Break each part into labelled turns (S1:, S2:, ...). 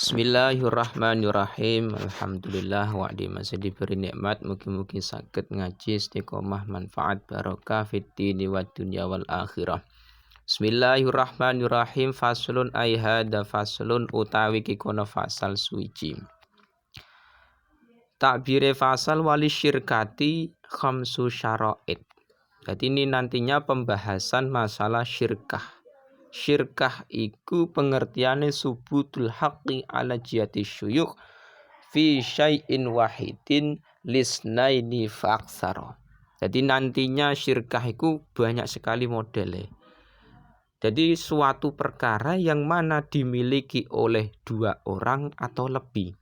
S1: Bismillahirrahmanirrahim. Alhamdulillah wa'di masih diberi nikmat. Mugi-mugi saged ngaji istiqomah manfaat barokah fid dini wad dunya wal akhirah. Bismillahirrahmanirrahim. Faslun ay hada faslun utawi kikono fasal suci. Takbire fasal wali syirkati khamsu syara'id. Jadi ini nantinya pembahasan masalah syirkah. Syirkah iku pengertiane subutul haqqi ala jihati syuyukh fi syai'in wahidin lisnaini fa'aksara. Jadi nantinya syirkah iku banyak sekali modelnya. Jadi suatu perkara yang mana dimiliki oleh dua orang atau lebih.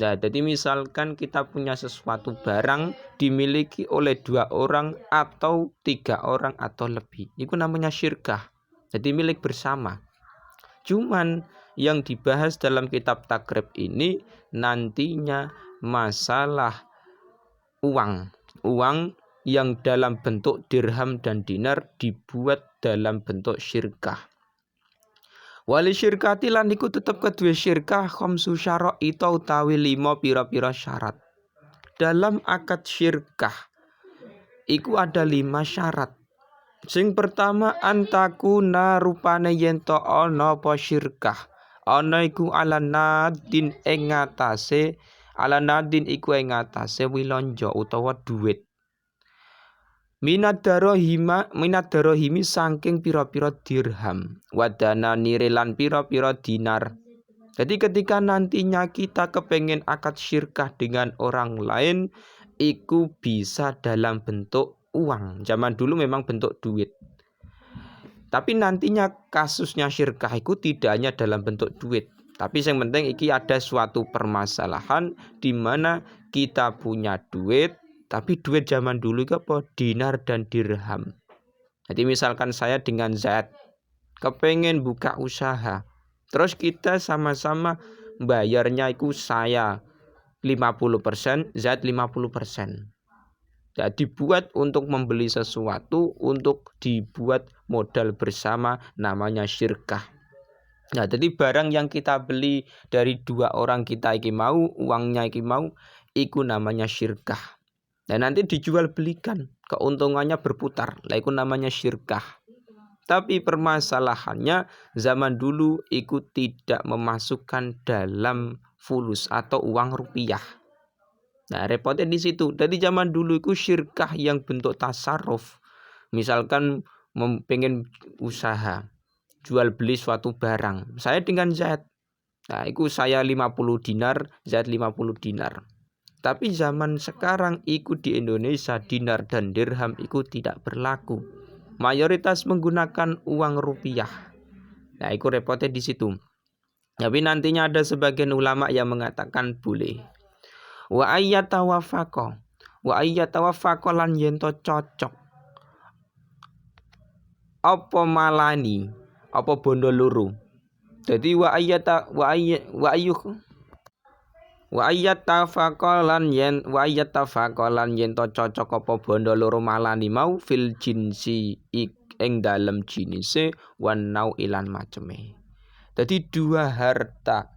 S1: Nah, jadi misalkan kita punya sesuatu barang dimiliki oleh dua orang atau tiga orang atau lebih. Itu namanya syirkah. Jadi milik bersama. Cuman yang dibahas dalam kitab takrib ini nantinya masalah uang. Uang yang dalam bentuk dirham dan dinar dibuat dalam bentuk syirkah. Wali syirkati lan iku tetep kedua syirkah khamsu syara'ita utawi 5 pira-pira syarat. Dalam akad syirkah iku ada 5 syarat. Sing pertama antakuna rupane yen to ana apa syirkah. Ana iku ala nadin ing ngatasé wilanja utawa duit. Minad darahimi saking pira-pira dirham. Wadana nirelan pira-pira dinar. Jadi ketika nantinya kita kepengen akad syirkah dengan orang lain, iku bisa dalam bentuk uang. Zaman dulu memang bentuk duit. Tapi nantinya kasusnya syirkah itu tidak hanya dalam bentuk duit. Tapi yang penting iki ada suatu permasalahan di mana kita punya duit, tapi duit zaman dulu itu apa? Dinar dan dirham. Jadi misalkan saya dengan Zaid kepengen buka usaha. Terus kita sama-sama bayarnya itu saya 50%, Zaid 50%. Ya, dibuat untuk membeli sesuatu, untuk dibuat modal bersama, namanya syirkah. Nah, jadi barang yang kita beli dari dua orang kita iki mau, uangnya iki mau, iku namanya syirkah. Dan nanti dijual belikan, keuntungannya berputar, lah iku namanya syirkah. Tapi permasalahannya zaman dulu iku tidak memasukkan dalam fulus atau uang rupiah. Nah, repotnya di situ. Dari zaman dulu itu syirkah yang bentuk tasarruf. Misalkan pengen usaha, jual beli suatu barang. Saya dengan Zaid. Nah, itu saya 50 dinar, Zaid 50 dinar. Tapi zaman sekarang itu di Indonesia dinar dan dirham itu tidak berlaku. Mayoritas menggunakan uang rupiah. Nah, itu repotnya di situ. Tapi nantinya ada sebagian ulama yang mengatakan boleh. Wa ayyatawafaqa lan yen to cocok apa malani apa bondo loro. Dadi wa ayyatafaqa lan yen to cocok apa bondo loro malani mau fil jinsi ing dalem jinise wan nau ilan maceme. Dadi dua harta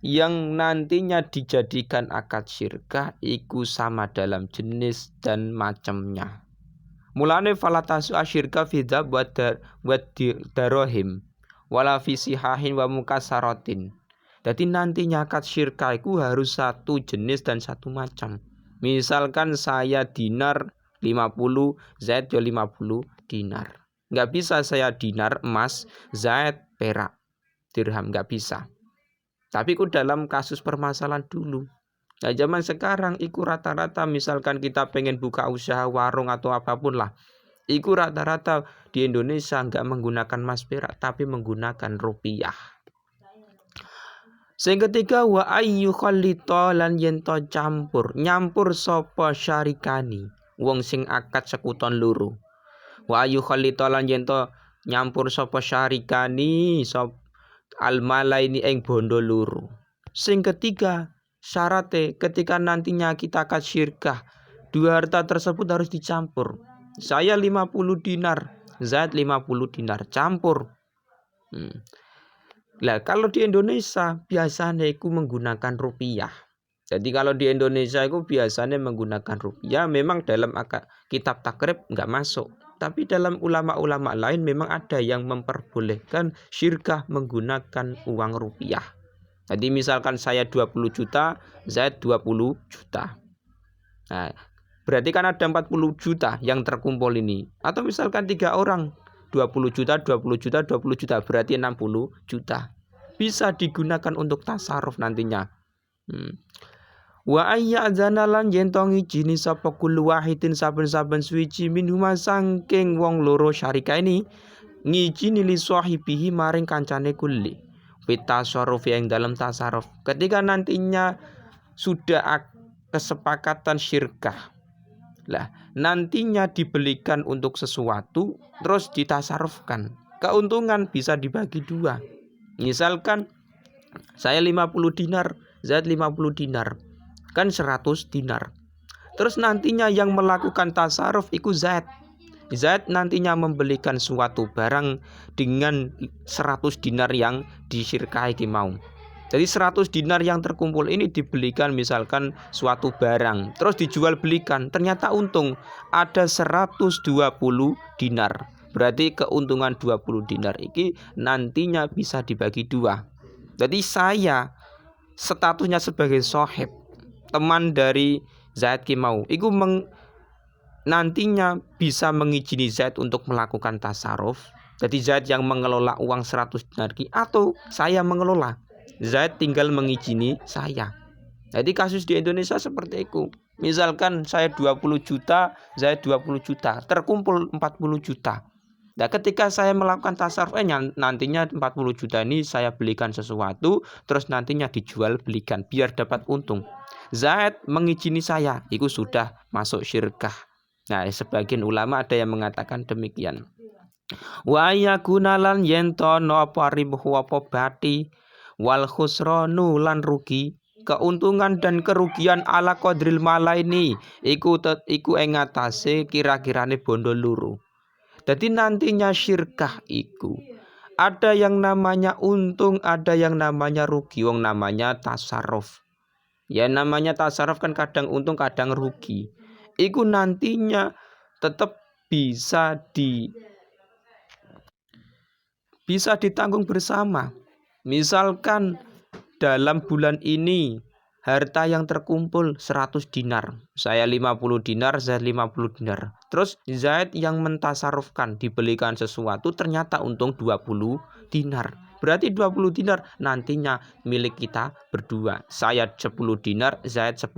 S1: yang nantinya dijadikan akad syirkah iku sama dalam jenis dan macamnya. Mulane falatasu asyirka fi dzab wa darahim wala fi sihahin wa mukasaratin. Jadi nantinya akad syirkah iku harus satu jenis dan satu macam. Misalkan saya dinar 50, Zaid yo 50 dinar. Enggak bisa saya dinar emas, Zaid perak, dirham, enggak bisa. Tapi itu dalam kasus permasalahan dulu. Nah, zaman sekarang itu rata-rata misalkan kita pengen buka usaha warung atau apapun lah. Itu rata-rata di Indonesia enggak menggunakan emas perak tapi menggunakan rupiah. Sing ketiga wa ayyu khallita lan yen to nyampur sapa syarikani wong sing akad sekuton loro. Wa ayyu khallita lan yen to nyampur sapa syarikani sapa al-malaini ing bondo loro. Sing ketiga, syaratnya ketika nantinya kita akad syirkah, dua harta tersebut harus dicampur. Saya 50 dinar, Zaid 50 dinar, campur. Lah kalau di Indonesia biasanya itu menggunakan rupiah. Jadi kalau di Indonesia itu biasanya menggunakan rupiah. Memang dalam kitab takrib nggak masuk. Tapi dalam ulama-ulama lain memang ada yang memperbolehkan syirkah menggunakan uang rupiah. Jadi misalkan saya 20 juta, Zaid 20 juta. Nah, berarti kan ada 40 juta yang terkumpul ini. Atau misalkan 3 orang, 20 juta, 20 juta, 20 juta, berarti 60 juta. Bisa digunakan untuk tasarruf nantinya. Wa ayyadzana lan yen to ngijini sapa kullu wahidin saben-saben suwiji minhuma sangking wong loro syarika ini ngijini li sahibihi maring kancane kulli fit tasarruf yang dalam tasarruf. Ketika nantinya sudah kesepakatan syirkah, lah nantinya dibelikan untuk sesuatu terus ditasarrufkan, keuntungan bisa dibagi dua. Misalkan saya 50 dinar, Zaid 50 dinar, kan 100 dinar. Terus nantinya yang melakukan tasarruf itu Zaid. Zaid nantinya membelikan suatu barang dengan 100 dinar yang disyirkai mau. Jadi 100 dinar yang terkumpul ini dibelikan misalkan suatu barang, terus dijual belikan, ternyata untung ada 120 dinar. Berarti keuntungan 20 dinar ini nantinya bisa dibagi dua. Jadi saya statusnya sebagai sohib, teman dari Zaid mau, itu nantinya bisa mengizini Zaid untuk melakukan tasarruf. Jadi Zaid yang mengelola uang 100 dinar atau saya mengelola, Zaid tinggal mengizini saya. Jadi kasus di Indonesia seperti itu. Misalkan saya 20 juta, Zaid 20 juta, terkumpul 40 juta. Nah ketika saya melakukan tasarruf, nantinya 40 juta ini saya belikan sesuatu, terus nantinya dijual belikan biar dapat untung. Zaid mengizini saya, itu sudah masuk syirkah. Nah sebagian ulama ada yang mengatakan demikian. Wa yakunalan yento no apa ribuh apa bati wal khusranu lan rugi, keuntungan dan kerugian ala qadril malaini iku ing atase kira-kirane bondo luru. Jadi nantinya syirkah iku ada yang namanya untung, ada yang namanya rugi, wong namanya tasarruf. Ya namanya tasarruf kan kadang untung, kadang rugi. Iku nantinya tetap bisa ditanggung bersama. Misalkan dalam bulan ini harta yang terkumpul 100 dinar, saya 50 dinar, Zaid 50 dinar. Terus Zaid yang mentasarufkan, dibelikan sesuatu ternyata untung 20 dinar. Berarti 20 dinar nantinya milik kita berdua. Saya 10 dinar, Zaid 10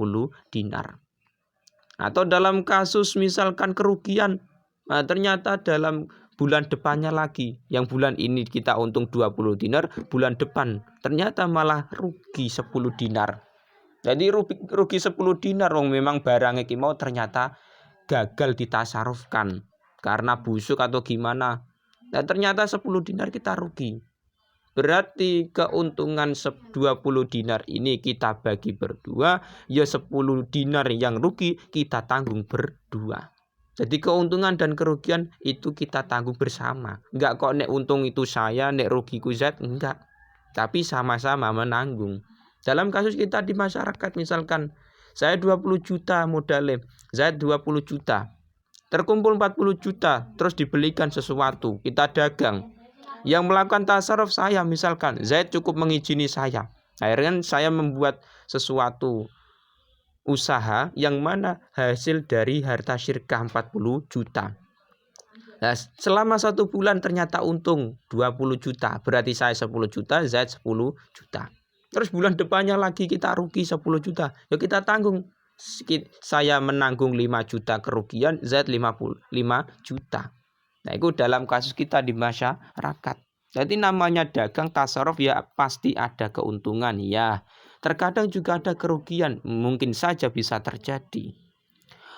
S1: dinar. Atau dalam kasus misalkan kerugian, ternyata dalam bulan depannya lagi, yang bulan ini kita untung 20 dinar, bulan depan ternyata malah rugi 10 dinar. Jadi rugi 10 dinar, wong memang barangnya mau ternyata gagal ditasarufkan karena busuk atau gimana. Nah ternyata 10 dinar kita rugi. Berarti keuntungan 20 dinar ini kita bagi berdua, ya 10 dinar yang rugi kita tanggung berdua. Jadi keuntungan dan kerugian itu kita tanggung bersama. Enggak kok nek untung itu saya, nek rugiku Zaid, enggak. Tapi sama-sama menanggung. Dalam kasus kita di masyarakat, misalkan saya 20 juta modalnya, Zaid 20 juta. Terkumpul 40 juta, terus dibelikan sesuatu, kita dagang. Yang melakukan tasarruf saya, misalkan Zaid cukup mengizini saya. Akhirnya saya membuat sesuatu usaha yang mana hasil dari harta syirkah 40 juta. Nah, selama 1 bulan ternyata untung 20 juta. Berarti saya 10 juta, Zaid 10 juta. Terus bulan depannya lagi kita rugi 10 juta. Ya kita tanggung. Saya menanggung 5 juta kerugian, Zaid 55 juta. Nah itu dalam kasus kita di masyarakat. Jadi namanya dagang tasarruf ya pasti ada keuntungan ya. Terkadang juga ada kerugian, mungkin saja bisa terjadi.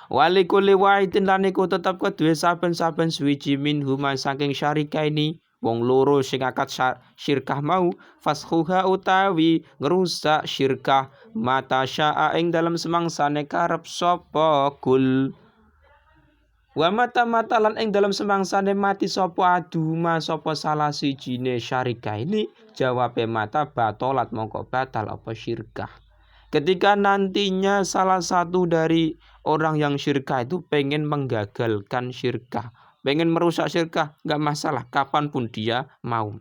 S1: Walikuli wahidin lan iku tetep kedue saben-saben suwiji minhuma saking syarika ini wong loro sing akad syirkah mau fashuha utawi ngrusak syirkah mata syaa ing dalam semangsane karep sapa kul Wa mata lan ing dalam semangsane mati sapa aduma sapa salah sijine syarika ini jawabe mata batolat mongko batal apa syirkah. Ketika nantinya salah satu dari orang yang syirkah itu pengen menggagalkan syirkah, pengen merusak syirkah, nggak masalah kapanpun dia mau.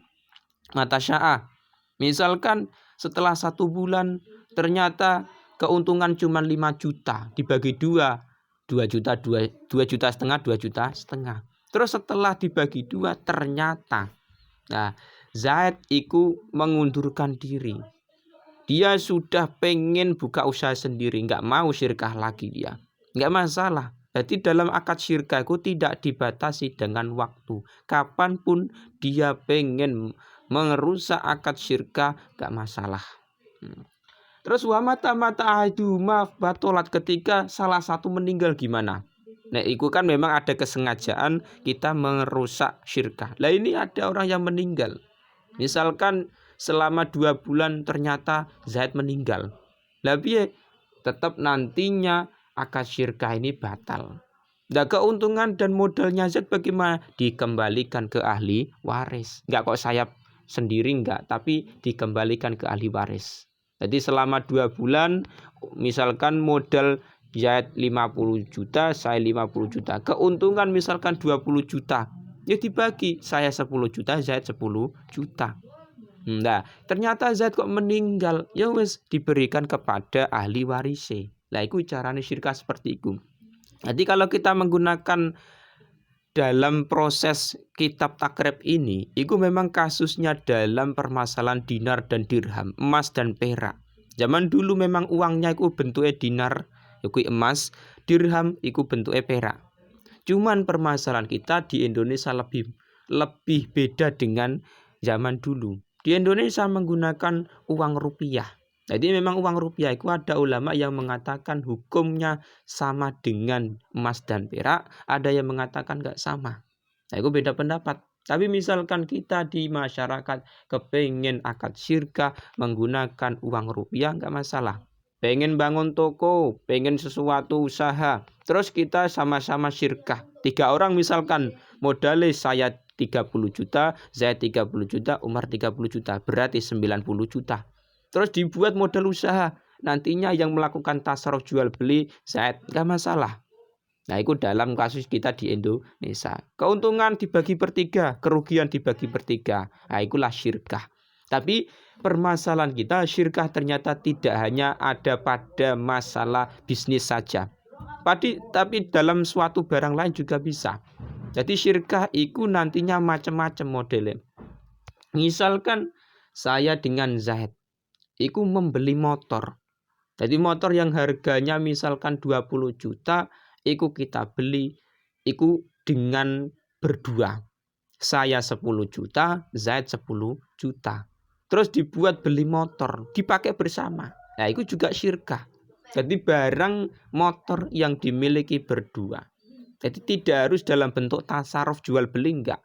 S1: Mata sya'ah. Misalkan setelah 1 bulan ternyata keuntungan cuma 5 juta dibagi 2 juta, 2,5 juta, 2,5 juta. Terus setelah dibagi 2 ternyata Zaid iku mengundurkan diri. Dia sudah pengen buka usaha sendiri, nggak mau syirkah lagi dia. Nggak masalah. Jadi dalam akad syirkah itu tidak dibatasi dengan waktu. Kapanpun dia pengen merusak akad syirkah, nggak masalah. Terus wa mata ahaduma batolat, ketika salah satu meninggal gimana? Nah, itu kan memang ada kesengajaan kita merusak syirkah. Lah ini ada orang yang meninggal. Misalkan selama 2 bulan ternyata Zaid meninggal. Lah piye? Tetap nantinya akad syirkah ini batal. Nah, keuntungan dan modalnya Zaid bagaimana? Dikembalikan ke ahli waris. Enggak kok saya sendiri enggak, tapi dikembalikan ke ahli waris. Jadi selama 2 bulan misalkan modal Zaid 50 juta, saya 50 juta. Keuntungan misalkan 20 juta. Ya dibagi, saya 10 juta, Zaid 10 juta. Nah, ternyata Zaid kok meninggal. Ya wis diberikan kepada ahli warise. Lah iku carane syirkah seperti itu. Jadi kalau kita menggunakan dalam proses kitab takrib ini, itu memang kasusnya dalam permasalahan dinar dan dirham, emas dan perak. Zaman dulu memang uangnya itu bentuknya dinar, itu emas, dirham itu bentuknya perak. Cuman permasalahan kita di Indonesia lebih beda dengan zaman dulu. Di Indonesia menggunakan uang rupiah. Jadi memang uang rupiah itu ada ulama yang mengatakan hukumnya sama dengan emas dan perak, ada yang mengatakan enggak sama. Nah, itu beda pendapat. Tapi misalkan kita di masyarakat kepengen akad syirkah menggunakan uang rupiah, enggak masalah. Pengen bangun toko, pengen sesuatu usaha, terus kita sama-sama syirkah. 3 orang misalkan modalnya saya 30 juta, Zaid 30 juta, Umar 30 juta, berarti 90 juta. Terus dibuat modal usaha, nantinya yang melakukan tasarruf jual beli Zaid, enggak masalah. Nah, itu dalam kasus kita di Indonesia. Keuntungan dibagi per 3, kerugian dibagi per 3. Nah, itulah syirkah. Tapi permasalahan kita, syirkah ternyata tidak hanya ada pada masalah bisnis saja. Tapi dalam suatu barang lain juga bisa. Jadi syirkah itu nantinya macam-macam modelnya. Misalkan saya dengan Zaid itu membeli motor. Jadi motor yang harganya misalkan 20 juta, itu kita beli itu dengan berdua. Saya 10 juta, Zaid 10 juta. Terus dibuat beli motor, dipakai bersama. Nah, itu juga syirkah. Jadi barang motor yang dimiliki berdua. Jadi tidak harus dalam bentuk tasarruf jual beli, enggak.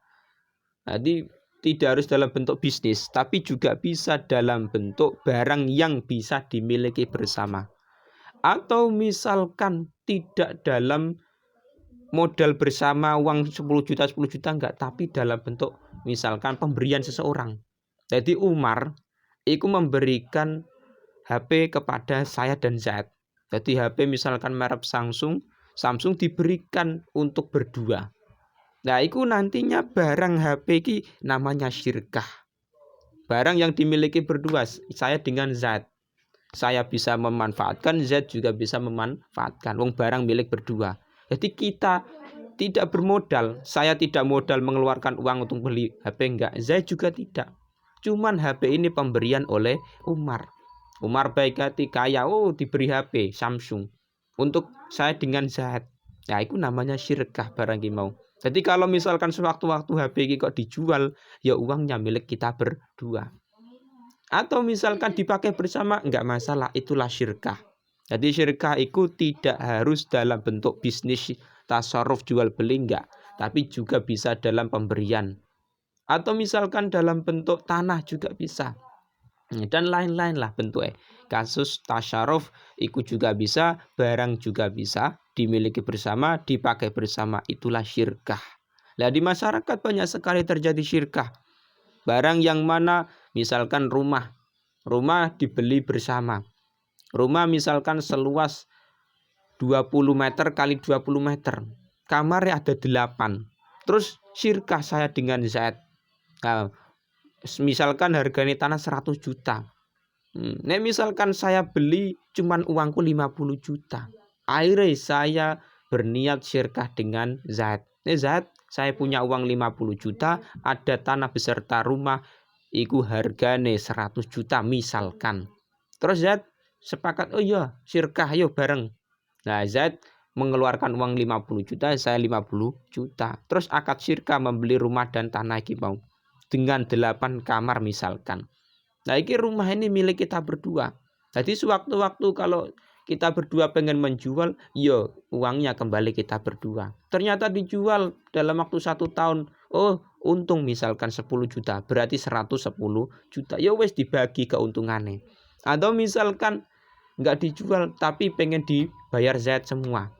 S1: Jadi tidak harus dalam bentuk bisnis, tapi juga bisa dalam bentuk barang yang bisa dimiliki bersama. Atau misalkan tidak dalam modal bersama uang 10 juta enggak, tapi dalam bentuk misalkan pemberian seseorang. Jadi Umar itu memberikan HP kepada saya dan Zaid. Jadi HP misalkan merek Samsung diberikan untuk berdua. Nah, itu nantinya barang HP ini namanya syirkah. Barang yang dimiliki berdua, saya dengan Zaid. Saya bisa memanfaatkan, Zaid juga bisa memanfaatkan. Wong barang milik berdua. Jadi kita tidak bermodal. Saya tidak modal mengeluarkan uang untuk beli HP, enggak. Zaid juga tidak. Cuman HP ini pemberian oleh Umar. Umar baik hati kaya, diberi HP Samsung. Untuk saya dengan Zaid. Nah, itu namanya syirkah barang mau. Jadi kalau misalkan sewaktu-waktu HP ini kok dijual, ya uangnya milik kita berdua. Atau misalkan dipakai bersama, enggak masalah, itulah syirkah. Jadi syirkah itu tidak harus dalam bentuk bisnis tasarruf jual beli, enggak. Tapi juga bisa dalam pemberian. Atau misalkan dalam bentuk tanah juga bisa. Dan lain-lain lah bentuknya. Kasus tasyaruf iku juga bisa, barang juga bisa, dimiliki bersama, dipakai bersama, itulah syirkah. Nah di masyarakat banyak sekali terjadi syirkah. Barang yang mana misalkan rumah dibeli bersama. Rumah misalkan seluas 20 meter kali 20 meter. Kamarnya ada 8. Terus syirkah saya dengan Zaid. Nah, misalkan harganya tanah 100 juta. Nah, misalkan saya beli cuman uangku 50 juta. Akhirnya saya berniat syirkah dengan Zaid. Zaid, saya punya uang 50 juta, ada tanah beserta rumah, iku harganya 100 juta misalkan. Terus Zaid sepakat, oh iya syirkah ayo bareng. Nah Zaid mengeluarkan uang 50 juta, saya 50 juta. Terus akad syirkah membeli rumah dan tanah iki mau dengan 8 kamar misalkan. Nah ini rumah ini milik kita berdua. Jadi sewaktu-waktu kalau kita berdua pengen menjual, yo uangnya kembali kita berdua. Ternyata dijual dalam waktu 1 tahun, oh untung misalkan 10 juta, berarti 110 juta. Yo wes dibagi keuntungannya. Atau misalkan nggak dijual tapi pengen dibayar Zaid semua.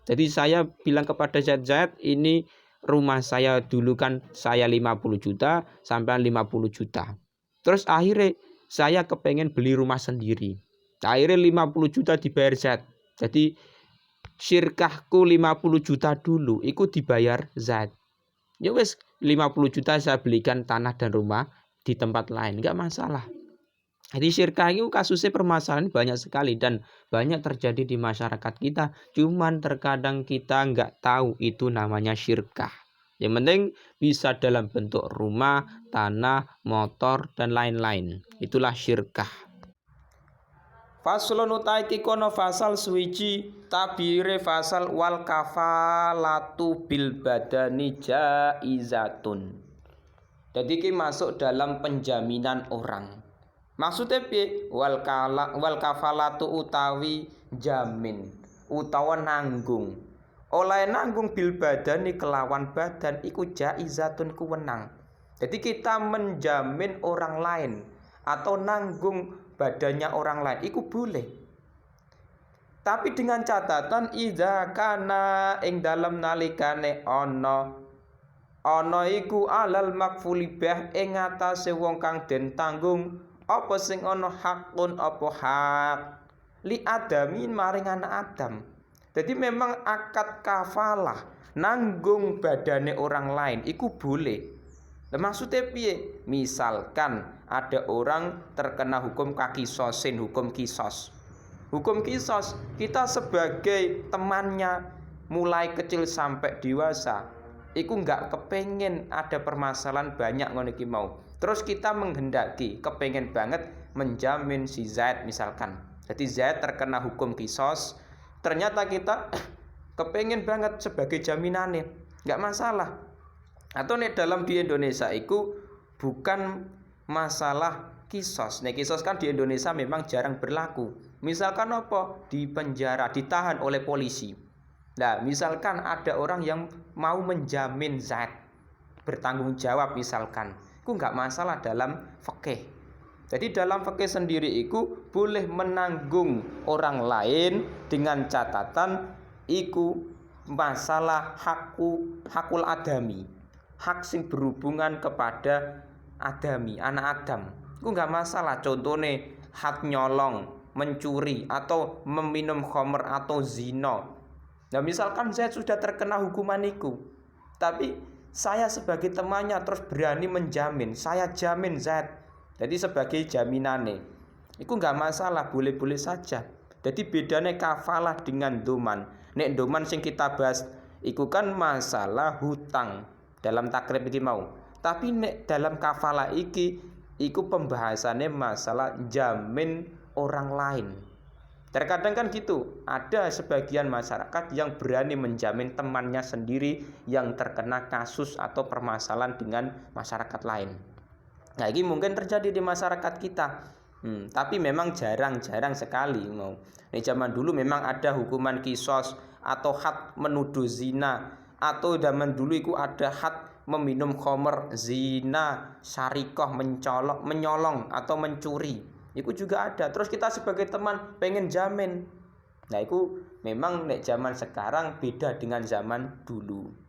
S1: Jadi saya bilang kepada Zaid, ini rumah saya dulu kan saya 50 juta sampai 50 juta. Terus akhirnya saya kepengen beli rumah sendiri. Akhirnya 50 juta dibayar Zaid. Jadi syirkahku 50 juta dulu, ikut dibayar Zaid. Ya wes 50 juta saya belikan tanah dan rumah di tempat lain, enggak masalah. Jadi syirkah itu kasusnya permasalahan banyak sekali dan banyak terjadi di masyarakat kita. Cuman terkadang kita nggak tahu itu namanya syirkah. Yang penting bisa dalam bentuk rumah, tanah, motor, dan lain-lain. Itulah syirkah. Faslun utai kikono fasal suwiji tabire fasal wal kafalatu bil badani jaizatun. Jadi ini masuk dalam penjaminan orang. Maksudnya piye? Wal kafalatu utawi jamin utawa nanggung. Oleh nanggung bil badani kelawan badan iku jaizatun kuwenang. Jadi kita menjamin orang lain atau nanggung badannya orang lain iku boleh. Tapi dengan catatan idza kana ing dalem nalikane ana iku alal makfulibah ing atase wong kang den tanggung apa sing ana hakun apa hak li adamin maring anak Adam. Jadi memang akad kafalah nanggung badane orang lain iku boleh. Maksudnya piye? Misalkan ada orang terkena hukum kakisosin, hukum kisos. Hukum kisos, kita sebagai temannya mulai kecil sampai dewasa, iku nggak kepengen ada permasalahan banyak ngono iki mau. Terus kita menghendaki, kepengen banget menjamin si Zaid misalkan. Jadi Zaid terkena hukum kisos, ternyata kita kepengen banget sebagai jaminannya, nggak masalah. Atau nih dalam di Indonesia itu bukan masalah kisos. Nih kisos kan di Indonesia memang jarang berlaku. Misalkan apa? Di penjara, ditahan oleh polisi. Nah, misalkan ada orang yang mau menjamin Zaid bertanggung jawab misalkan, itu nggak masalah dalam fikih. Jadi dalam fikih sendiri itu boleh menanggung orang lain dengan catatan iku masalah hakul adami, hak sing berhubungan kepada adami, anak Adam. Itu nggak masalah. Contohnya hak nyolong, mencuri atau meminum khamr atau zina. Nah misalkan Zaid sudah terkena hukuman itu, tapi saya sebagai temannya terus berani menjamin, saya jamin Zaid, jadi sebagai jaminane, itu nggak masalah, boleh-boleh saja. Jadi bedanya kafalah dengan doman. Nek doman sing kita bahas, itu kan masalah hutang dalam takrib iki mau. Tapi nek dalam kafalah iki, iku pembahasannya masalah jamin orang lain. Terkadang kan gitu, ada sebagian masyarakat yang berani menjamin temannya sendiri yang terkena kasus atau permasalahan dengan masyarakat lain. Nah ini mungkin terjadi di masyarakat kita, tapi memang jarang-jarang sekali. Di zaman dulu memang ada hukuman kisos atau had menuduh zina, atau zaman dulu itu ada had meminum khamr, zina, syarikah, menyolong atau mencuri. Itu juga ada. Terus kita sebagai teman pengen jamin. Nah, itu memang nek zaman sekarang beda dengan zaman dulu.